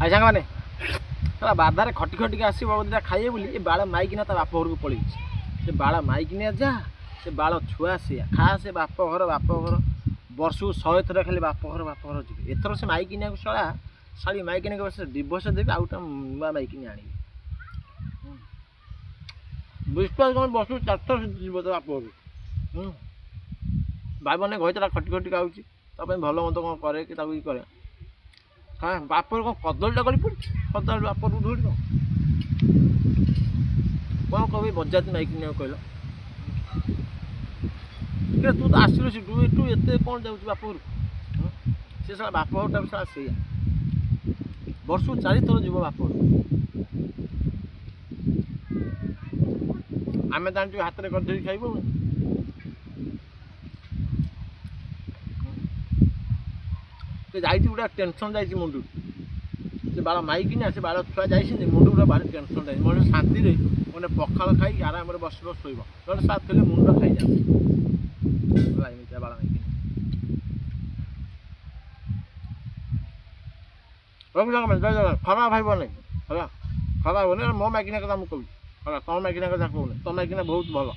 I ସାଙ୍ଗମାନେ ତାର ବାଧାରେ ଖଟି ଖଟିକି ଆସିବ ଦିଟା ଖାଇବେ ବୋଲି ଏ ବାଳ ମାଇକିନା ତା ବାପ ଘରକୁ ପଳେଇଛି। ସେ ବାଳ ମାଇକିନିଆ ଯା ସେ ବାଳ ଛୁଆ ସେଇଆ ଖା ସେ ବାପ ଘର ବର୍ଷକୁ 100 ଥର ଖାଲି ବାପ ଘର ଯିବେ। ଏଥର ସେ ମାଇକିନିଆକୁ ଶାଳି ମାଇକିନିଆକୁ ବର୍ଷ ଡିଭୋର୍ସ ଦେବେ ଆଉ ଗୋଟେ ନୂଆ ମାଇକିନି ଆଣିବେ। ବିଶ୍ୱାସ କ'ଣ ବର୍ଷକୁ 4 ଥର ଯିବ ତା ବାପ ଘରକୁ। ଭାଇ ମାନେ ଘଇତାଟା ଖଟି ଖଟିକି ଆଉଛି ତା ପାଇଁ ଭଲ ମନ୍ଦ କ'ଣ କରେ କି ତାକୁ ଇ କରେ। ହଁ ବାପର କ'ଣ କଦଳୀଟା କରି ପଡ଼ୁଛି କଦଳୀ ବାପରୁ ଧୋଇଲ କ'ଣ କହିବି ବଜାତି ମାଇକିନିଆକୁ କହିଲ। ତୁ ତ ଆସିଲୁ ସେଠୁ ଏଠୁ ଏତେ କ'ଣ ଯାଉଛି ବାପ ଘରକୁ। ସେ ସାରା ବାପ ଘରଟା ବି ସାରା ସେଇଆ ବର୍ଷକୁ 4 ଥର ଯିବ ବାପ ଘରକୁ। ଆମେ ଜାଣିଛୁ ହାତରେ କରିଦେଇକି ଖାଇବୁ। ସେ ଯାଇଛି ଗୋଟେ ଟେନସନ୍ ଯାଇଛି ମୁଣ୍ଡକୁ। ସେ ବାଳ ମାଇକିନା ସେ ବାଳ ଛୁଆ ଯାଇଛନ୍ତି ମୁଣ୍ଡକୁ ଗୋଟେ ଭାରି ଟେନସନ୍ ଯାଇଛି। ମଣିଷ ଶାନ୍ତିରେ ଗୋଟେ ପଖାଳ ଖାଇକି ଆରାମରେ ବସିବ ଶୋଇବ। ଗୋଟେ ସାଥ ଥିଲେ ମୁଣ୍ଡ ଖାଇଯାଉଛି ଏମିତିଆ ବାଳ ମାଇକିନା। ଖରାପ ଭାବିବନି ହେଲା ଖରାପ ହେବନି। ମୋ ମାଇକିନା କଥା ମୁଁ କହୁଛି ହେଲା ତମ ମାଇକିନା କଥା କହୁନି। ତମ ମାଇକିନା ବହୁତ ଭଲ।